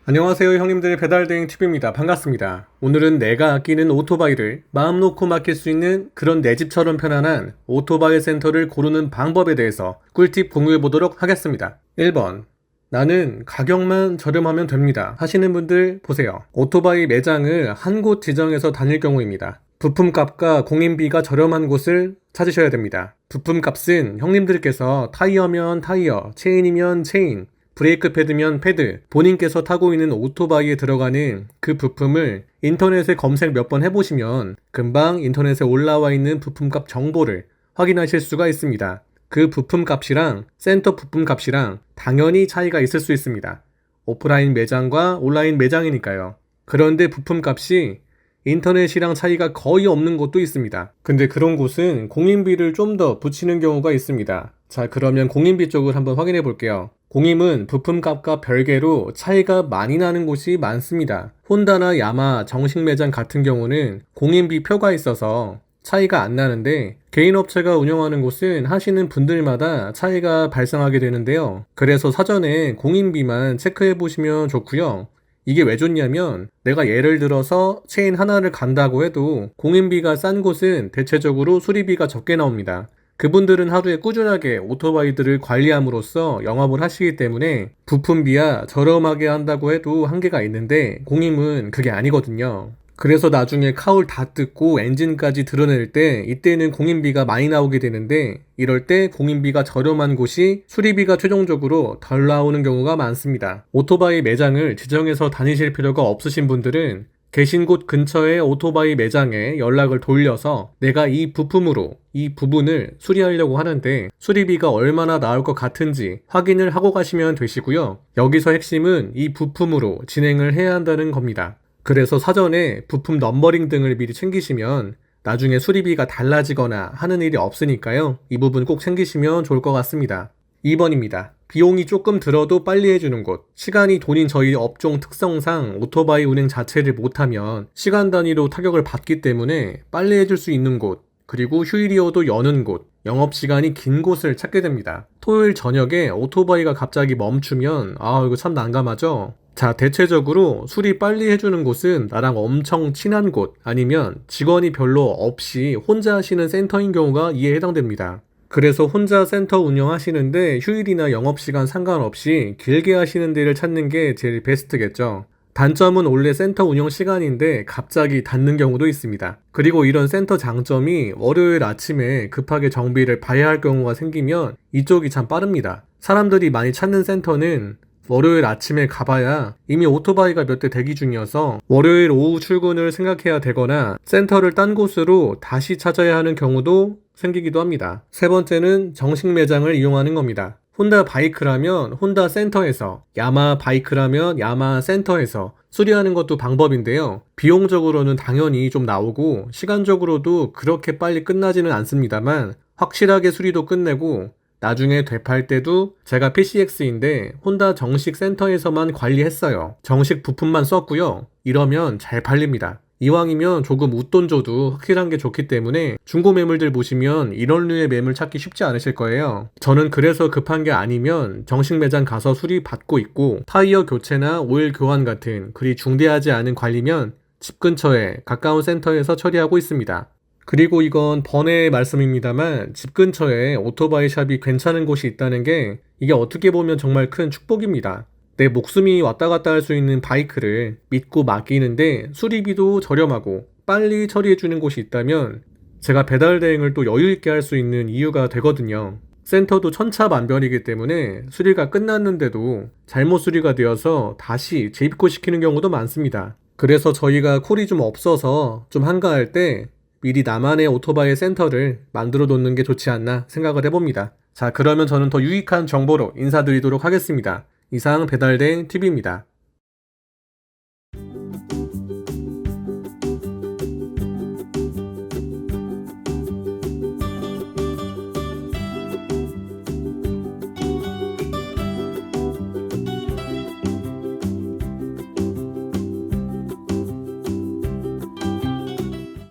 안녕하세요 형님들, 배달대행 팁입니다. 반갑습니다. 오늘은 내가 아끼는 오토바이를 마음 놓고 맡길 수 있는 그런 내 집처럼 편안한 오토바이 센터를 고르는 방법에 대해서 꿀팁 공유해 보도록 하겠습니다. 1번, 나는 가격만 저렴하면 됩니다 하시는 분들 보세요. 오토바이 매장을 한 곳 지정해서 다닐 경우입니다. 부품값과 공인비가 저렴한 곳을 찾으셔야 됩니다. 부품값은 형님들께서 타이어면 타이어, 체인이면 체인, 브레이크 패드면 패드, 본인께서 타고 있는 오토바이에 들어가는 그 부품을 인터넷에 검색 몇 번 해보시면 금방 인터넷에 올라와 있는 부품값 정보를 확인하실 수가 있습니다. 그 부품값이랑 센터 부품값이랑 당연히 차이가 있을 수 있습니다. 오프라인 매장과 온라인 매장이니까요. 그런데 부품값이 인터넷이랑 차이가 거의 없는 곳도 있습니다. 근데 그런 곳은 공인비를 좀 더 붙이는 경우가 있습니다. 자, 그러면 공인비 쪽을 한번 확인해 볼게요. 공임은 부품값과 별개로 차이가 많이 나는 곳이 많습니다. 혼다나 야마 정식 매장 같은 경우는 공인비 표가 있어서 차이가 안 나는데, 개인 업체가 운영하는 곳은 하시는 분들마다 차이가 발생하게 되는데요. 그래서 사전에 공인비만 체크해 보시면 좋고요. 이게 왜 좋냐면, 내가 예를 들어서 체인 하나를 간다고 해도 공인비가 싼 곳은 대체적으로 수리비가 적게 나옵니다. 그분들은 하루에 꾸준하게 오토바이들을 관리함으로써 영업을 하시기 때문에 부품비야 저렴하게 한다고 해도 한계가 있는데, 공임은 그게 아니거든요. 그래서 나중에 카울 다 뜯고 엔진까지 드러낼 때 이때는 공인비가 많이 나오게 되는데, 이럴 때 공인비가 저렴한 곳이 수리비가 최종적으로 덜 나오는 경우가 많습니다. 오토바이 매장을 지정해서 다니실 필요가 없으신 분들은 계신 곳 근처의 오토바이 매장에 연락을 돌려서 내가 이 부품으로 이 부분을 수리하려고 하는데 수리비가 얼마나 나올 것 같은지 확인을 하고 가시면 되시고요. 여기서 핵심은 이 부품으로 진행을 해야 한다는 겁니다. 그래서 사전에 부품 넘버링 등을 미리 챙기시면 나중에 수리비가 달라지거나 하는 일이 없으니까요. 이 부분 꼭 챙기시면 좋을 것 같습니다. 2번입니다. 비용이 조금 들어도 빨리 해주는 곳. 시간이 돈인 저희 업종 특성상 오토바이 운행 자체를 못하면 시간 단위로 타격을 받기 때문에 빨리 해줄 수 있는 곳, 그리고 휴일이어도 여는 곳, 영업시간이 긴 곳을 찾게 됩니다. 토요일 저녁에 오토바이가 갑자기 멈추면 이거 참 난감하죠? 자, 대체적으로 수리 빨리 해주는 곳은 나랑 엄청 친한 곳, 아니면 직원이 별로 없이 혼자 하시는 센터인 경우가 이에 해당됩니다. 그래서 혼자 센터 운영하시는데 휴일이나 영업시간 상관없이 길게 하시는 데를 찾는 게 제일 베스트겠죠. 단점은 원래 센터 운영 시간인데 갑자기 닫는 경우도 있습니다. 그리고 이런 센터 장점이 월요일 아침에 급하게 정비를 봐야 할 경우가 생기면 이쪽이 참 빠릅니다. 사람들이 많이 찾는 센터는 월요일 아침에 가봐야 이미 오토바이가 몇 대 대기 중이어서 월요일 오후 출근을 생각해야 되거나 센터를 딴 곳으로 다시 찾아야 하는 경우도 생기기도 합니다. 세 번째는 정식 매장을 이용하는 겁니다. 혼다 바이크라면 혼다 센터에서, 야마 바이크라면 야마 센터에서 수리하는 것도 방법인데요. 비용적으로는 당연히 좀 나오고 시간적으로도 그렇게 빨리 끝나지는 않습니다만 확실하게 수리도 끝내고 나중에 되팔 때도 제가 PCX인데 혼다 정식 센터에서만 관리했어요. 정식 부품만 썼고요. 이러면 잘 팔립니다. 이왕이면 조금 웃돈 줘도 확실한 게 좋기 때문에 중고 매물들 보시면 이런 류의 매물 찾기 쉽지 않으실 거예요. 저는 그래서 급한 게 아니면 정식 매장 가서 수리 받고 있고, 타이어 교체나 오일 교환 같은 그리 중대하지 않은 관리면 집 근처에 가까운 센터에서 처리하고 있습니다. 그리고 이건 번외의 말씀입니다만 집 근처에 오토바이 샵이 괜찮은 곳이 있다는 게 이게 어떻게 보면 정말 큰 축복입니다. 내 목숨이 왔다 갔다 할 수 있는 바이크를 믿고 맡기는데 수리비도 저렴하고 빨리 처리해주는 곳이 있다면 제가 배달 대행을 또 여유 있게 할 수 있는 이유가 되거든요. 센터도 천차만별이기 때문에 수리가 끝났는데도 잘못 수리가 되어서 다시 재입고시키는 경우도 많습니다. 그래서 저희가 콜이 좀 없어서 좀 한가할 때 미리 나만의 오토바이 센터를 만들어 놓는 게 좋지 않나 생각을 해봅니다. 자, 그러면 저는 더 유익한 정보로 인사드리도록 하겠습니다. 이상 배달대행 TV입니다.